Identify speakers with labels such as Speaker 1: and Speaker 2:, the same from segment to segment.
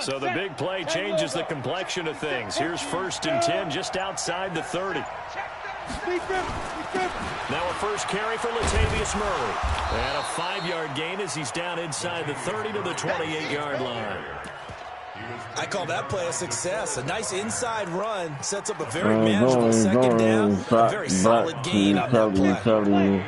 Speaker 1: So the big play changes the complexion of things. Here's 1st and 10 just outside the 30. Now a first carry for Latavius Murray. And a 5-yard gain as he's down inside the 30 to the 28-yard line.
Speaker 2: I call that play a success. A nice inside run sets up a very manageable second down. A very solid gain on that play.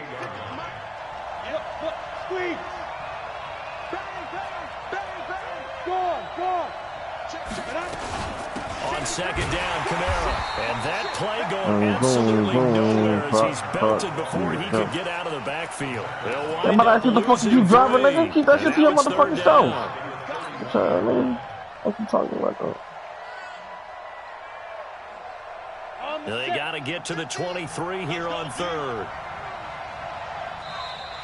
Speaker 1: On second down, Kamara. And that play going absolutely nowhere as he's belted before he could get out of the backfield.
Speaker 3: Yeah, but I see the fuck you driving, nigga. Keep that shit to your motherfucking show. What you talking about, though?
Speaker 1: They got to get to the 23 here on 3rd.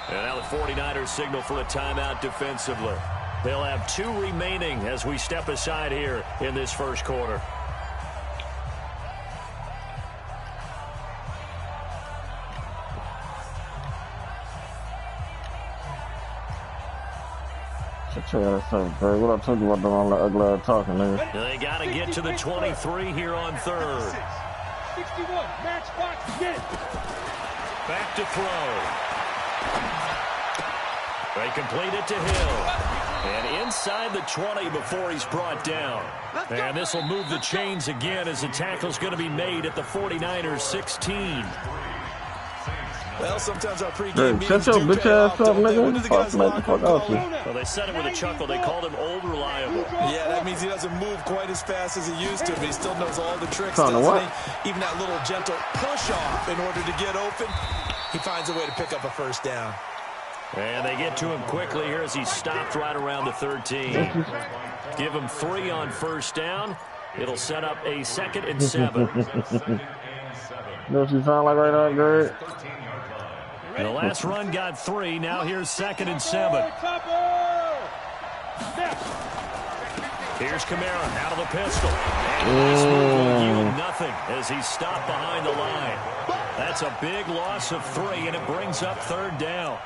Speaker 1: And now the 49ers signal for a timeout defensively. They'll have 2 remaining as we step aside here in this first quarter.
Speaker 3: What I told you about doing all that ugly talking, nigga.
Speaker 1: They got to get to the 23 here on 3rd.
Speaker 4: 61, match box, get it.
Speaker 1: Back to throw. They complete it to Hill. And inside the 20 before he's brought down. And this will move the chains again as the tackle's going to be made at the 49ers 16.
Speaker 2: Well, sometimes our pregame meetings
Speaker 3: shut your
Speaker 2: do
Speaker 3: bitch
Speaker 2: pay
Speaker 3: ass
Speaker 2: off,
Speaker 3: up,
Speaker 2: don't they? What
Speaker 3: nigga.
Speaker 2: do the guys
Speaker 3: Fuck,
Speaker 2: lock
Speaker 3: fuck
Speaker 2: up?
Speaker 3: out you.
Speaker 1: Well, they said it with a chuckle. They called him old reliable.
Speaker 2: Yeah, that means he doesn't move quite as fast as he used to, but he still knows all the tricks,
Speaker 3: Kinda
Speaker 2: doesn't
Speaker 3: what?
Speaker 2: he? Even that little gentle push-off in order to get open, he finds a way to pick up a first down.
Speaker 1: And they get to him quickly here as he's stopped right around the 13. Give him 3 on first down. It'll set up a 2nd and 7.
Speaker 3: You know what you sound like right now, Greg?
Speaker 1: The last run got 3. Now here's 2nd and 7. Here's Kamara out of the pistol. And this move will yield nothing as he's stopped behind the line. That's a big loss of 3, and it brings up 3rd down.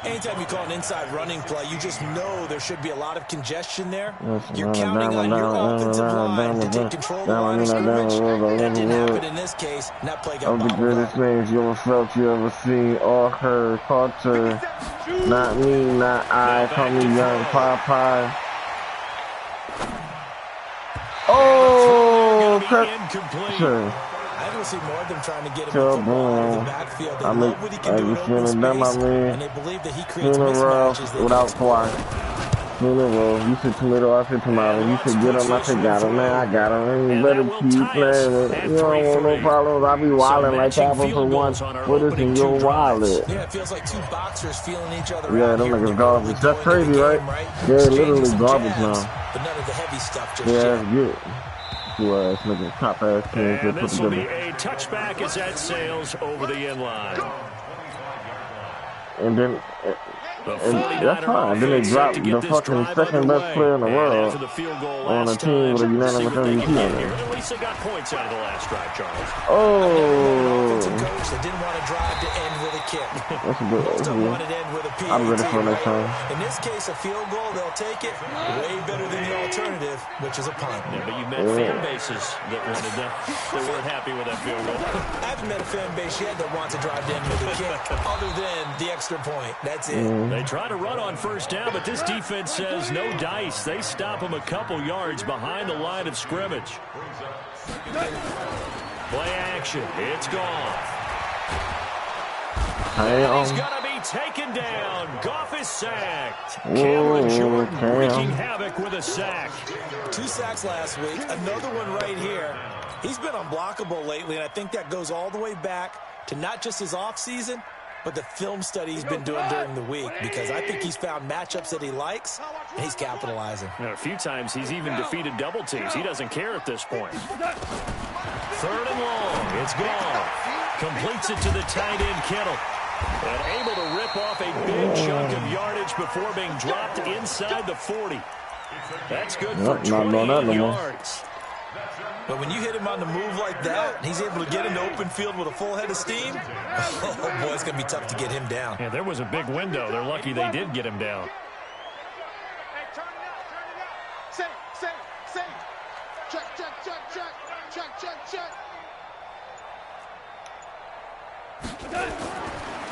Speaker 2: Anytime you call an inside running play, you just know there should be a lot of congestion there. You're counting on your offensive line to take control of the line of scrimmage. That didn't happen in this case, and that play got
Speaker 3: Of the greatest things you ever felt, you ever seen, or heard, culture. Not me, not I, call me Young Popeye. Oh,
Speaker 1: Incomplete.
Speaker 2: I will see more of them trying to get him in the backfield. They love what he can do in open space, and they believe that he creates mismatches
Speaker 3: without flying. You said tomato, I said tomato. You said get him, I said got him. Man, I got him. You better keep playing. You don't want no problems. I be wilding like that for one. What is in your wallet?
Speaker 2: Yeah, it feels like 2 boxers feeling each other out.
Speaker 3: Yeah, them niggas garbage. That's crazy, right? They're literally garbage now.
Speaker 2: But none of the heavy stuff just
Speaker 3: yeah, that's good. Ass nigga, top ass team.
Speaker 1: And this will be a touchback as that sails over the end line.
Speaker 3: And then, that's fine. Then they drop the fucking 2nd best player in the world on a team with a unanimous MVP on it.
Speaker 1: At least they got points out of the last drive, Charles.
Speaker 3: Oh.
Speaker 2: Coach that didn't want to drive to end with a kick.
Speaker 3: That's a good.
Speaker 2: Most of them wanted to end with a PAT.
Speaker 3: I'm ready for next time.
Speaker 2: In this case, a field goal, they'll take it. Way better than the alternative, which is a punt.
Speaker 1: Yeah, but you met fan bases that wanted that. They weren't happy with that field goal.
Speaker 2: I haven't met a fan base yet that wants to drive to end with a kick, other than the extra point. That's it.
Speaker 1: They try to run on first down, but this defense says no dice. They stop him a couple yards behind the line of scrimmage. Play action. It's gone. He's going to be taken down. Goff is sacked. Cameron Jordan wreaking havoc with a sack.
Speaker 2: 2 sacks last week. Another one right here. He's been unblockable lately, and I think that goes all the way back to not just his offseason, but the film study he's been doing during the week, because I think he's found matchups that he likes, and he's capitalizing.
Speaker 1: Now, a few times he's even defeated double teams. He doesn't care at this point. 3rd and long. It's gone. Completes it to the tight end, Kittle. And able to rip off a big chunk of yardage before being dropped inside the 40. That's good for 28 yards.
Speaker 2: But when you hit him on the move like that, he's able to get into open field with a full head of steam. Oh, boy, it's going to be tough to get him down.
Speaker 1: Yeah, there was a big window. They're lucky they did get him down.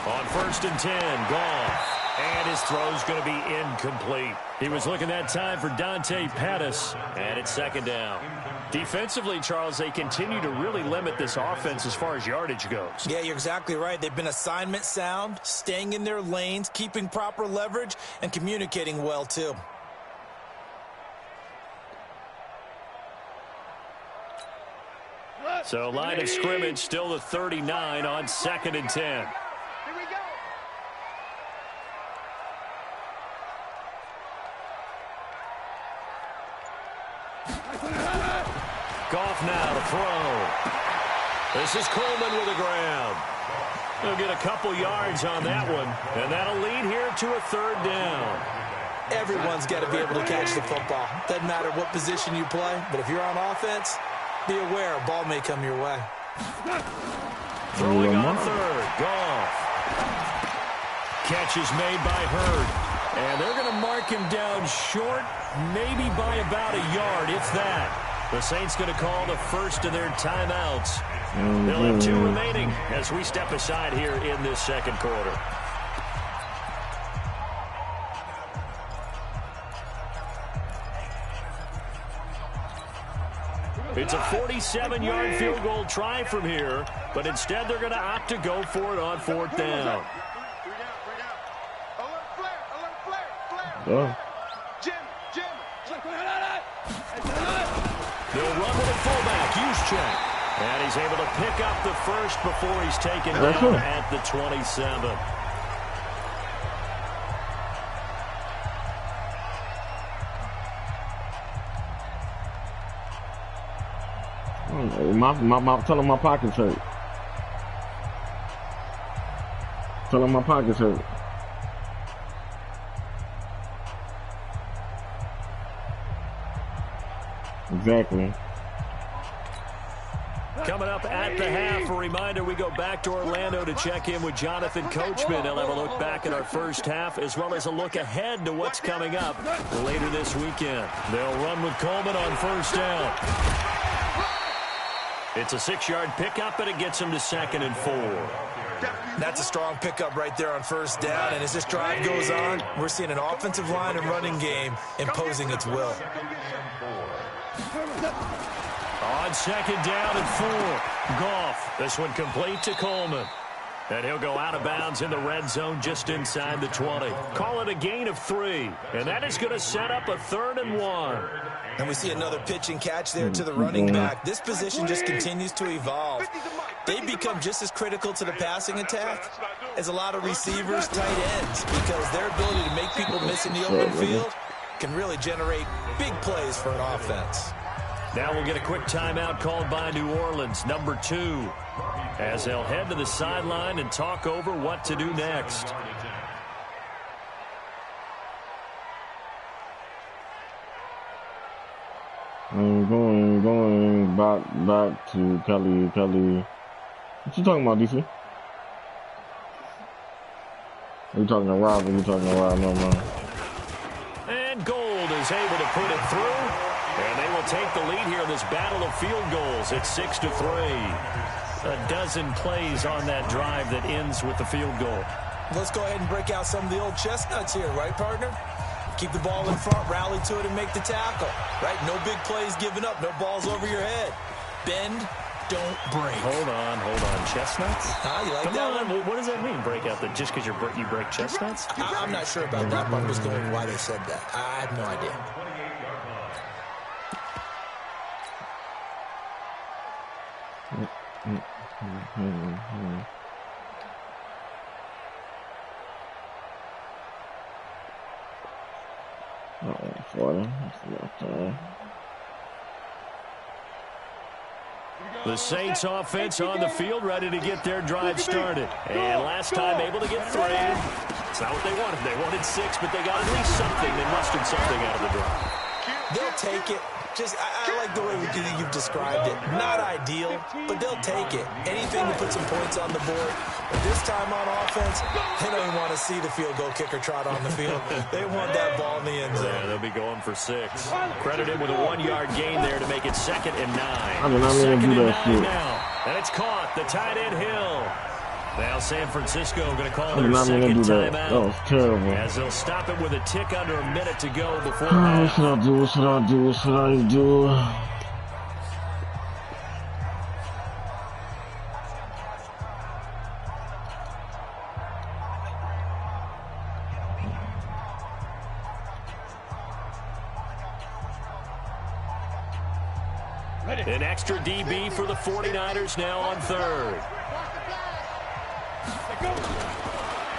Speaker 1: On 1st and 10, Goff. And his throw's going to be incomplete. He was looking that time for Dante Pettis, and it's 2nd down. Defensively, Charles, they continue to really limit this offense as far as yardage goes.
Speaker 2: Yeah, you're exactly right. They've been assignment sound, staying in their lanes, keeping proper leverage, and communicating well, too.
Speaker 1: So line of scrimmage still the 39 on 2nd and 10. Goff now to throw. This is Coleman with a grab. He'll get a couple yards on that one, and that'll lead here to a 3rd down.
Speaker 2: Everyone's got to be able to catch the football. Doesn't matter what position you play, but if you're on offense, be aware a ball may come your way.
Speaker 1: Throwing on 3rd, Goff. Catch is made by Hurd. And they're going to mark him down short, maybe by about a yard, if that. The Saints going to call the first of their timeouts. They'll have 2 remaining as we step aside here in this 2nd quarter. It's a 47-yard field goal try from here, but instead they're going to opt to go for it on 4th down.
Speaker 3: Oh.
Speaker 1: They'll run with a fullback, Juszczyk. And he's able to pick up the first before he's taken down at the 27.
Speaker 3: Tell him my pockets hurt. Tell him my pockets hurt. Exactly.
Speaker 1: Coming up at the half, a reminder, we go back to Orlando to check in with Jonathan Coachman. He'll have a look back at our first half as well as a look ahead to what's coming up later this weekend. They'll run with Coleman on 1st down. It's a 6-yard pickup, and it gets him to 2nd and 4.
Speaker 2: That's a strong pickup right there on 1st down, and as this drive goes on, we're seeing an offensive line and running game imposing its will.
Speaker 1: On 2nd down and 4, Goff. This one complete to Coleman. And he'll go out of bounds in the red zone just inside the 20. Call it a gain of 3, and that is going to set up a 3rd and 1.
Speaker 2: And we see another pitch and catch there to the running back. This position just continues to evolve. They become just as critical to the passing attack as a lot of receivers, tight ends, because their ability to make people miss in the open field can really generate big plays for an offense.
Speaker 1: Now we'll get a quick timeout called by New Orleans, number 2, as they'll head to the sideline and talk over what to do next.
Speaker 3: I'm going back to Kelly. What you talking about, DC? Are you talking to Rob or you talking to Rob? No, man.
Speaker 1: And Gold is able to put it through. And they will take the lead here in this battle of field goals at 6-3. A dozen plays on that drive that ends with the field goal.
Speaker 2: Let's go ahead and break out some of the old chestnuts here, right, partner? Keep the ball in front, rally to it, and make the tackle, right? No big plays given up, no balls over your head. Bend, don't break.
Speaker 1: Hold on. Chestnuts?
Speaker 2: You like
Speaker 1: Come
Speaker 2: that
Speaker 1: on.
Speaker 2: one?
Speaker 1: What does that mean, break out? Just because you break chestnuts?
Speaker 2: I'm not sure about that, but I'm just going why they said that. I have no idea.
Speaker 1: The Saints offense on the field, ready to get their drive started. And last time able to get 3. It's not what they wanted. They wanted 6, but they got at least something. They mustered something out of the drive.
Speaker 2: They'll take it. I like the way you've described it. Not ideal, but they'll take it. Anything to put some points on the board. But this time on offense, they don't even want to see the field goal kicker trot on the field. They want that ball in the end zone.
Speaker 1: Yeah, they'll be going for 6. Credit him with a 1-yard gain there to make it 2nd and 9.
Speaker 3: I did not mean to do that shit.
Speaker 1: Now. And it's caught. The tight end Hill. Now San Francisco going to call
Speaker 3: I'm
Speaker 1: their
Speaker 3: not gonna
Speaker 1: second
Speaker 3: do that.
Speaker 1: timeout.
Speaker 3: That was terrible.
Speaker 1: As they'll stop it with a tick under a minute to go before
Speaker 3: What
Speaker 1: half.
Speaker 3: should I do? What should I do? What should I do?
Speaker 1: An extra DB for the 49ers now on third.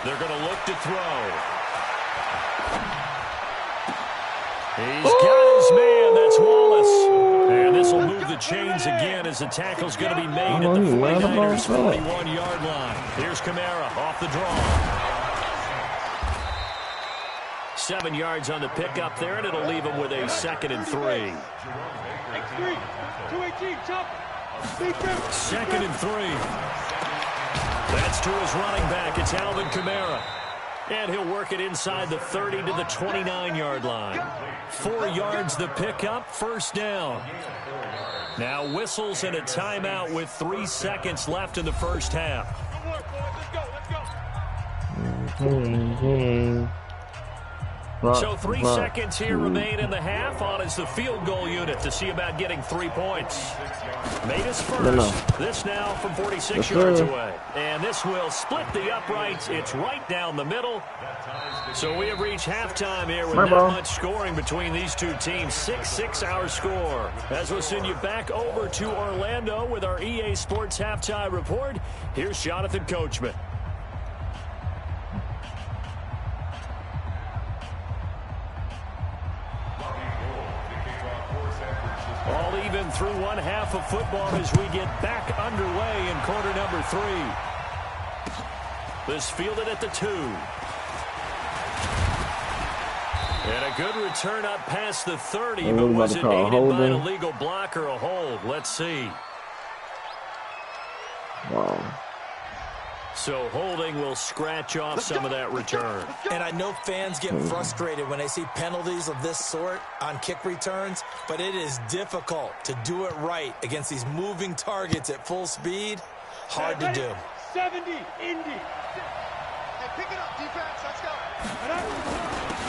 Speaker 1: They're going to look to throw. He's got his man. That's Wallace. And this will move the chains again as the tackle's going to be made at the 49ers 41-yard line. Here's Kamara off the draw. 7 yards on the pickup there, and it'll leave him with a 2nd and 3. 2nd and 3. That's to his running back. It's Alvin Kamara. And he'll work it inside the 30 to the 29-yard line. 4 yards the pickup, first down. Now whistles and a timeout with 3 seconds left in the first half. So 3 seconds here remain in the half. On is the field goal unit to see about getting 3 points. Made his first. This now from 46 yards away. And this will split the uprights. It's right down the middle. So we have reached halftime here with not much scoring between these two teams. 6-6 our score. As we'll send you back over to Orlando with our EA Sports Halftime Report. Here's Jonathan Coachman. All even through one half of football as we get back underway in quarter number 3. This fielded at the 2. And a good return up past the 30, but was it aided by an illegal block or a hold? Let's see.
Speaker 3: Wow.
Speaker 1: So holding will scratch off some of that return.
Speaker 2: And I know fans get frustrated when they see penalties of this sort on kick returns, but it is difficult to do it right against these moving targets at full speed. Hard to do.
Speaker 4: 70, Indy. Hey, pick it up, defense. Let's go.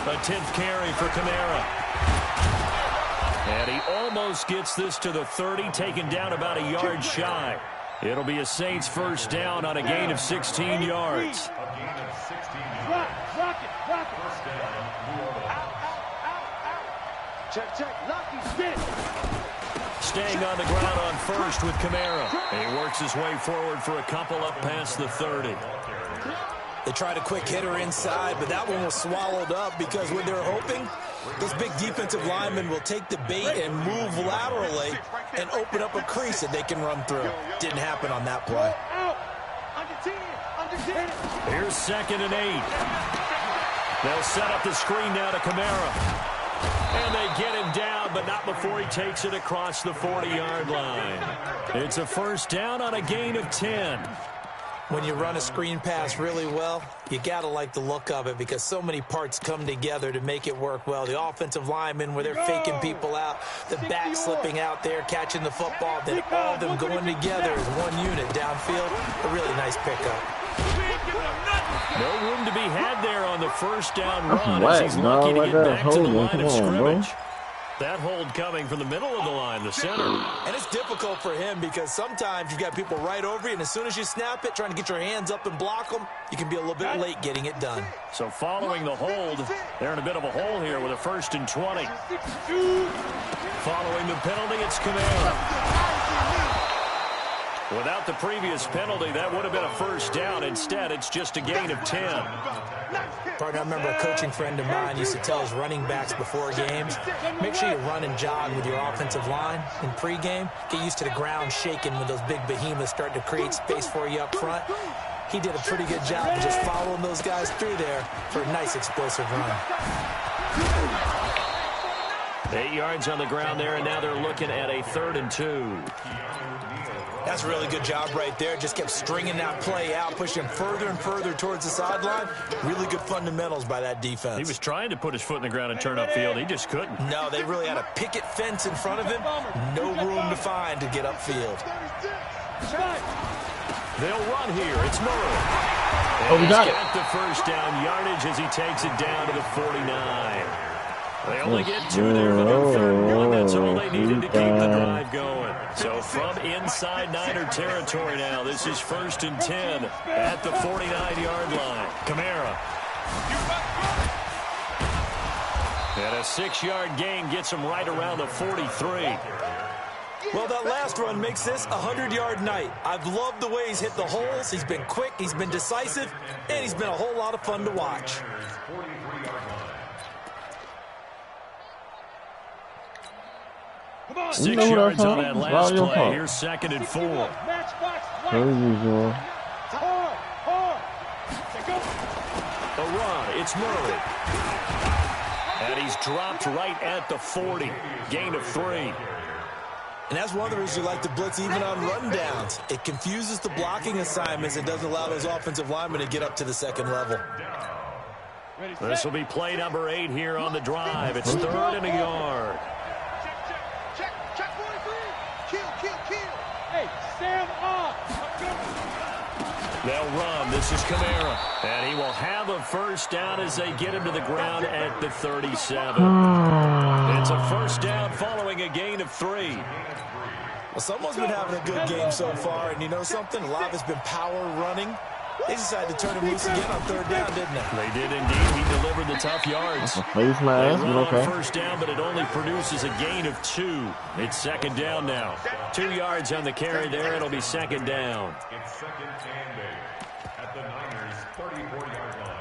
Speaker 1: A 10th carry for Kamara. And he almost gets this to the 30, taken down about a yard shy. It'll be a Saints first down on a gain of 16 yards.
Speaker 4: Rock it. Check. Lucky, get it.
Speaker 1: Staying on the ground on first with Kamara. And he works his way forward for a couple up past the 30.
Speaker 2: They tried a quick hitter inside, but that one was swallowed up because what they're hoping, this big defensive lineman will take the bait and move laterally and open up a crease that they can run through. Didn't happen on that play.
Speaker 1: Here's 2nd and 8. They'll set up the screen now to Kamara. And they get him down, but not before he takes it across the 40-yard line. It's a first down on a gain of 10.
Speaker 2: When you run a screen pass really well, you got to like the look of it because so many parts come together to make it work well. The offensive linemen, where they're faking people out, the back slipping out there, catching the football, then all of them going together as one unit downfield. A really nice pickup.
Speaker 1: No room to be had there on the first down run as he's lucky to get back to the line of scrimmage. That hold coming from the middle of the line, the center.
Speaker 2: And it's difficult for him because sometimes you've got people right over you, and as soon as you snap it, trying to get your hands up and block them, you can be a little bit late getting it done.
Speaker 1: So following the hold, they're in a bit of a hole here with a 1st and 20. Following the penalty, it's Kamara. Without the previous penalty, that would have been a first down. Instead, it's just a gain of 10.
Speaker 2: Partner, I remember a coaching friend of mine used to tell his running backs before games, make sure you run and jog with your offensive line in pregame. Get used to the ground shaking when those big behemoths start to create space for you up front. He did a pretty good job of just following those guys through there for a nice explosive run.
Speaker 1: 8 yards on the ground there, and now they're looking at a 3rd and 2.
Speaker 2: That's a really good job right there. Just kept stringing that play out, pushing further and further towards the sideline. Really good fundamentals by that defense.
Speaker 1: He was trying to put his foot in the ground and turn upfield. He just couldn't.
Speaker 2: No, they really had a picket fence in front of him. No room to find to get upfield.
Speaker 1: They'll run here. It's Murray.
Speaker 3: Oh, we got it.
Speaker 1: Got the first down yardage as he takes it down to the 49. They only get 2 there with their third one. That's all they needed to keep the drive going. So from inside Niner territory now, this is 1st and 10 at the 49-yard line. Kamara. And a 6-yard gain gets him right around the 43.
Speaker 2: Well, that last run makes this a 100-yard night. I've loved the way he's hit the holes. He's been quick, he's been decisive, and he's been a whole lot of fun to watch.
Speaker 1: Come on. 6 yards on that last play. Here's 2nd and 4. A run. It's Murray. And he's dropped right at the 40. Gain of 3.
Speaker 2: And that's one of the reasons you like to blitz even on run downs. It confuses the blocking assignments and doesn't allow those offensive linemen to get up to the second level.
Speaker 1: This will be play number 8 here on the drive. It's 3rd and a yard.
Speaker 4: Check 43. Kill. Hey, stand up.
Speaker 1: They'll run. This is Kamara. And he will have a first down as they get him to the ground at the 37. It's a first down following a gain of 3.
Speaker 2: Well, someone's been having a good game so far, and you know something? A lot has been power running. They decided to turn him loose again on 3rd down, didn't they?
Speaker 1: They did indeed. He delivered the tough yards.
Speaker 3: Face my ass,
Speaker 1: They run
Speaker 3: okay.
Speaker 1: on first down, but it only produces a gain of 2. It's 2nd down now. 2 yards on the carry there. It'll be 2nd down.
Speaker 5: It's 2nd and 8 at the Niners' 34-yard line.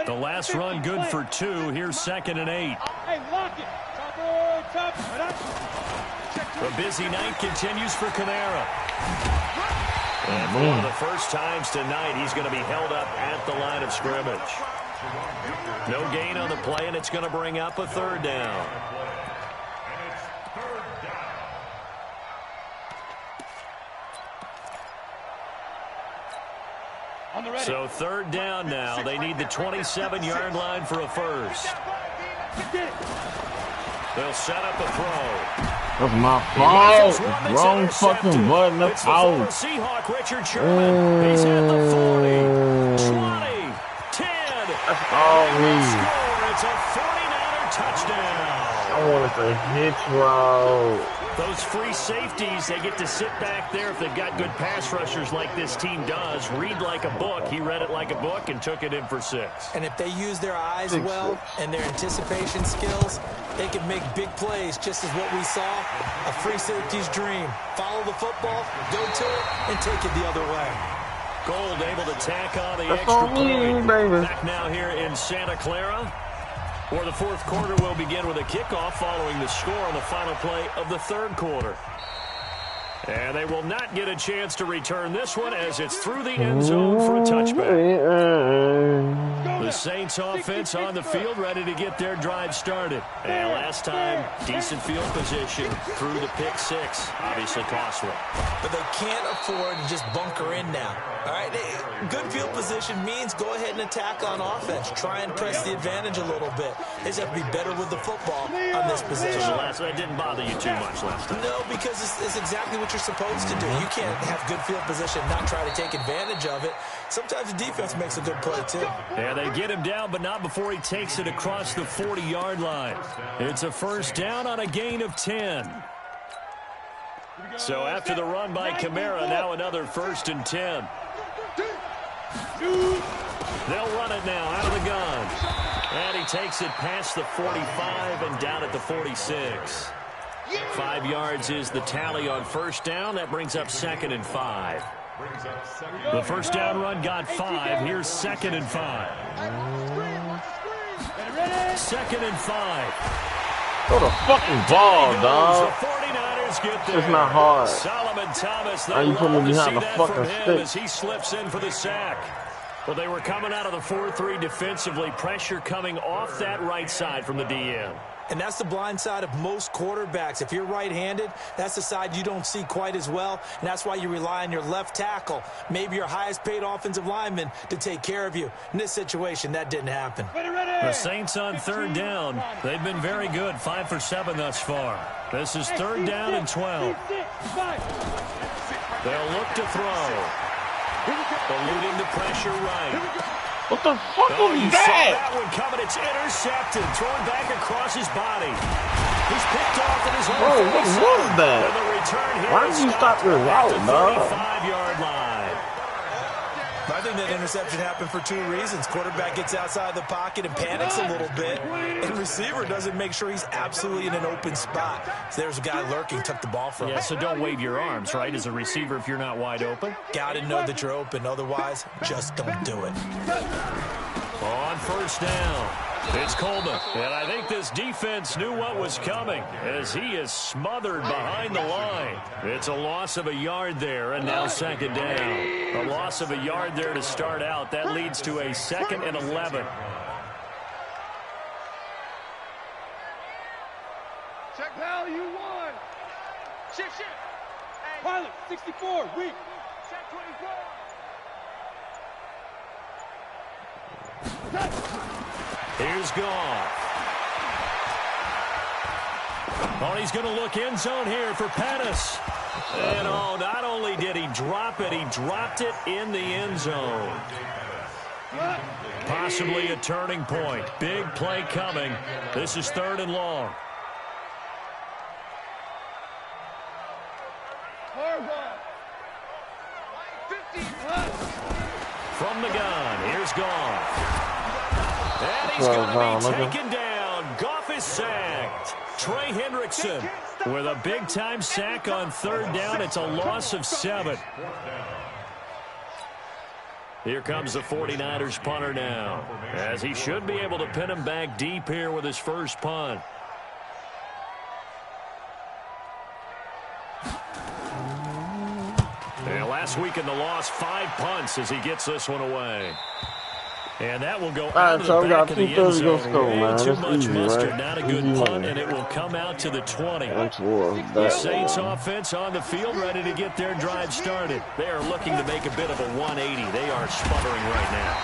Speaker 1: The last run good for 2. Here's 2nd and 8.
Speaker 4: Hey, lock it. Top.
Speaker 1: The busy night continues for Kamara. And for one of the first times tonight, he's going to be held up at the line of scrimmage. No gain on the play, and it's going to bring up a 3rd down. So 3rd down now. They need the 27-yard line for a first. They'll set up a throw.
Speaker 3: That's my fault. Wrong fucking button. That's out.
Speaker 1: Seahawk Richard Sherman. He's at the 40, 20, 10.
Speaker 3: That's all me.
Speaker 1: Score. It's a 49er touchdown.
Speaker 3: I wanted to hit route.
Speaker 1: Those free safeties, they get to sit back there if they've got good pass rushers like this team does. Read like a book. He read it like a book and took it in for 6.
Speaker 2: And if they use their eyes well and their anticipation skills, they can make big plays, just as what we saw, a free safety's dream. Follow the football, go to it, and take it the other way.
Speaker 1: Gold able to tack on the
Speaker 3: That's
Speaker 1: extra
Speaker 3: on me,
Speaker 1: point.
Speaker 3: baby.
Speaker 1: Back now here in Santa Clara, where the 4th quarter will begin with a kickoff following the score on the final play of the 3rd quarter. And they will not get a chance to return this one as it's through the end zone for a touchback. The Saints offense on the field ready to get their drive started. And last time, decent field position through the pick 6. Obviously costly.
Speaker 2: But they can't afford to just bunker in now. All right, good field position means go ahead and attack on offense. Try and press the advantage a little bit. They just have to be better with the football on this position.
Speaker 1: So that didn't bother you too much last time.
Speaker 2: No, because it's exactly what you're supposed to do. You can't have good field position, not try to take advantage of it. Sometimes the defense makes a good play, too.
Speaker 1: Yeah, they get him down, but not before he takes it across the 40-yard line. It's a first down on a gain of 10. So after the run by Kamara, now another 1st and 10. They'll run it now out of the gun. And he takes it past the 45 and down at the 46. 5 yards is the tally on first down. That brings up 2nd and 5. The first down run got 5. Here's 2nd and 5. 2nd and 5.
Speaker 3: Throw the fucking ball, dog.
Speaker 1: The 49ers get there.
Speaker 3: It's not hard.
Speaker 1: Solomon Thomas,
Speaker 3: How you put me behind the fucking stick?
Speaker 1: as he slips in for the sack. Well, they were coming out of the 4-3 defensively. Pressure coming off that right side from the DN.
Speaker 2: And that's the blind side of most quarterbacks. If you're right-handed, that's the side you don't see quite as well, and that's why you rely on your left tackle, maybe your highest-paid offensive lineman, to take care of you. In this situation, that didn't happen.
Speaker 1: The Saints on third down. They've been very good, 5 for 7 thus far. This is third down and 12. They'll look to throw. Eluding the pressure right.
Speaker 3: What the fuck was
Speaker 1: you
Speaker 3: that?
Speaker 1: saw that one coming. It's intercepted. Thrown back across his body. He's picked off at his own.
Speaker 3: Bro, what was that?
Speaker 1: And the return here
Speaker 3: Why did you stop your route, dog?
Speaker 1: 35-yard line.
Speaker 2: I think that interception happened for two reasons. Quarterback gets outside the pocket and panics a little bit, and receiver doesn't make sure he's absolutely in an open spot. So there's a guy lurking, took the ball from him.
Speaker 1: Yeah, so don't wave your arms, right, as a receiver if you're not wide open.
Speaker 2: Got to know that you're open. Otherwise, just don't do it.
Speaker 1: On first down, it's Coleman. And I think this defense knew what was coming as he is smothered behind the line. It's a loss of a yard there, and now second down. A loss of a yard there to start out. That leads to a 2nd and 11.
Speaker 4: Check pal, you won. Shift. Pilot, 64, weak. Check 24.
Speaker 1: Here's Goff. Oh, he's going to look end zone here for Pettis. And, oh, not only did he drop it, he dropped it in the end zone. Possibly a turning point. Big play coming. This is 3rd and long. From the gun, here's Goff. And he's going to be taken down. Goff is sacked. Trey Hendrickson with a big-time sack on 3rd down. It's a loss of 7. Here comes the 49ers punter now, as he should be able to pin him back deep here with his first punt. And last week in the loss, 5 punts as he gets this one away. And that will go out of the back of the end zone. Way too much mustard. Not a good punt, and it will come out to the 20. The Saints offense on the field ready to get their drive started. They are looking to make a bit of a 180. They are sputtering right now.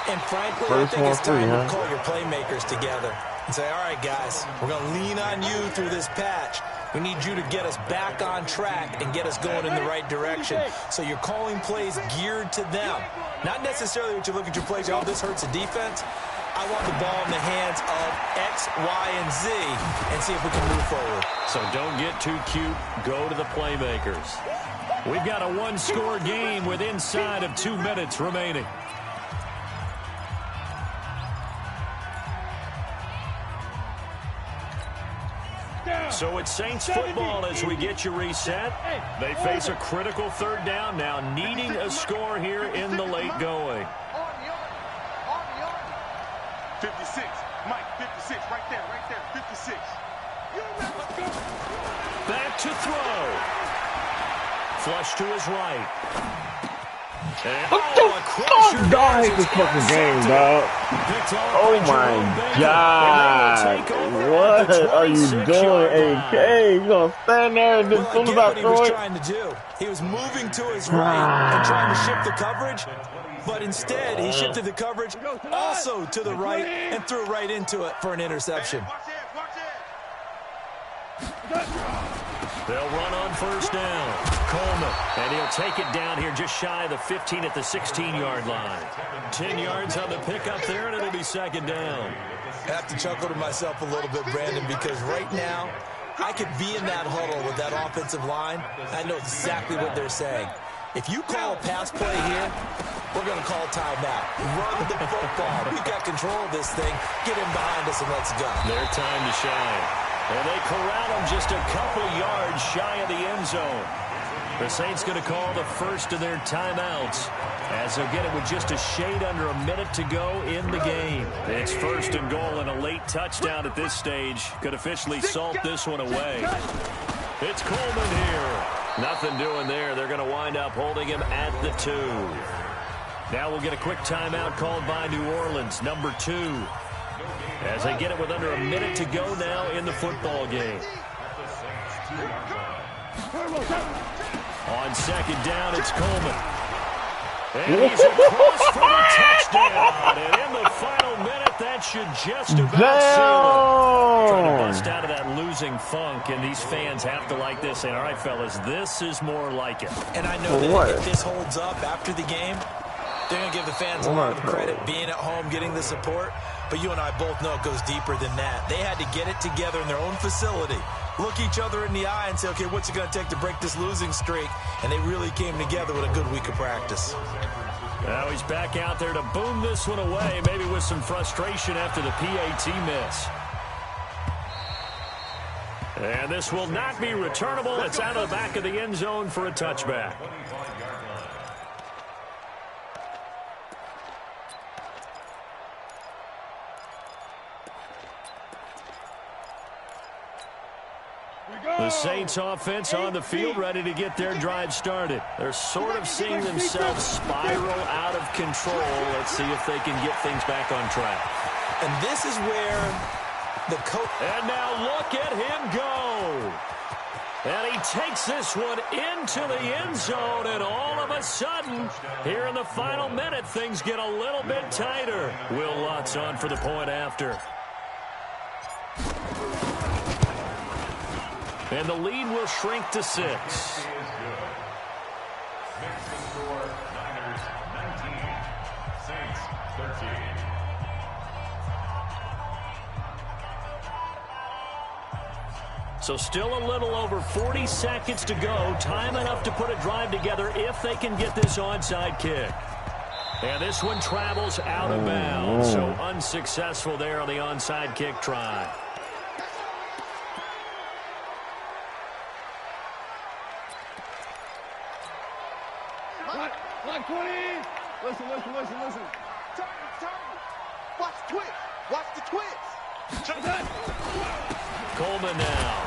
Speaker 2: And frankly, I think it's time to call your playmakers together and say, all right, guys, we're going to lean on you through this patch. We need you to get us back on track and get us going in the right direction. So you're calling plays geared to them. Not necessarily what you look at your plays, oh, this hurts the defense. I want the ball in the hands of X, Y, and Z and see if we can move forward.
Speaker 1: So don't get too cute. Go to the playmakers. We've got a one-score game with inside of 2 minutes remaining. So it's Saints football as we get you reset. They face a critical 3rd down now, needing a score here in the late going.
Speaker 4: 56, Mike, 56, right there, 56.
Speaker 1: Back to throw. Flush to his right.
Speaker 3: What the fuck, dog? Hate this fucking game, dog. Oh my God. What are you doing, AK? You gonna stand there and as soon as I throw it?
Speaker 2: Trying to do. He was moving to his right and trying to shift the coverage, but instead he shifted the coverage also to the right and threw right into it for an interception.
Speaker 1: They'll run on first down. Coleman, and he'll take it down here just shy of the 15 at the 16-yard line. 10 yards on the pickup there, and it'll be second down.
Speaker 2: I have to chuckle to myself a little bit, Brandon, because right now I could be in that huddle with that offensive line. I know exactly what they're saying. If you call a pass play here, we're going to call timeout. Run the football. We've got control of this thing. Get him behind us and let's go.
Speaker 1: Their time to shine. And they corral him just a couple yards shy of the end zone. The Saints going to call the first of their timeouts as they'll get it with just a shade under a minute to go in the game. It's 1st and goal and a late touchdown at this stage. Could officially salt this one away. It's Coleman here. Nothing doing there. They're going to wind up holding him at the 2. Now we'll get a quick timeout called by New Orleans, number 2. as they get it with under a minute to go now in the football game. On second down, it's Coleman. And he's across for the touchdown. And in the final minute, that should just about seal it. Trying to bust out of that losing funk, and these fans have to like this. And all right, fellas, this is more like it.
Speaker 2: And I know that if this holds up after the game, they're going to give the fans a lot of credit being at home, getting the support. But you and I both know it goes deeper than that. They had to get it together in their own facility, look each other in the eye and say, okay, what's it going to take to break this losing streak? And they really came together with a good week of practice.
Speaker 1: Now he's back out there to boom this one away, maybe with some frustration after the PAT miss. And this will not be returnable. It's out of the back of the end zone for a touchback. The Saints offense on the field, ready to get their drive started. They're sort of seeing themselves spiral out of control. Let's see if they can get things back on track.
Speaker 2: And this is where the coach...
Speaker 1: And now look at him go. And he takes this one into the end zone, and all of a sudden, here in the final minute, things get a little bit tighter. Will Lutz on for the point after. And the lead will shrink to 6.
Speaker 5: Makes the score Niners 19, Saints 13.
Speaker 1: So still a little over 40 seconds to go. Time enough to put a drive together if they can get this onside kick. And this one travels out of bounds. So unsuccessful there on the onside kick try.
Speaker 4: Listen. Watch the twitch. Watch the twitch.
Speaker 1: Coleman now.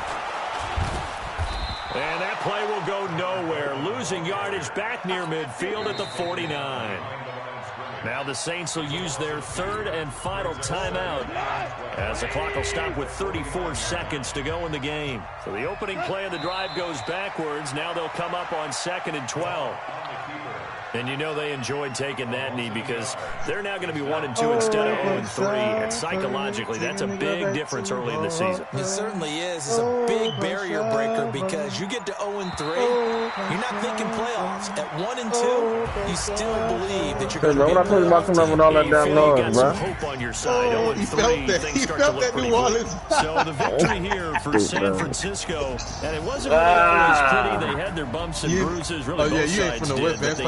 Speaker 1: And that play will go nowhere. Losing yardage back near midfield at the 49. Now the Saints will use their third and final timeout as the clock will stop with 34 seconds to go in the game. So the opening play of the drive goes backwards. Now they'll come up on 2nd and 12. And you know they enjoyed taking that knee because they're now going to be 1-2 instead of 0-3. And psychologically, that's a big difference early in the season.
Speaker 2: It certainly is. It's a big barrier breaker because you get to 0-3, you're not thinking playoffs. At 1-2, you still believe that you're going to be
Speaker 3: in the playoffs.
Speaker 1: with all that damn noise, you got some hope on your side. 0-3, things start to look pretty good. So the victory here for San Francisco, and it wasn't really always pretty. They had their bumps and bruises, really both sides did.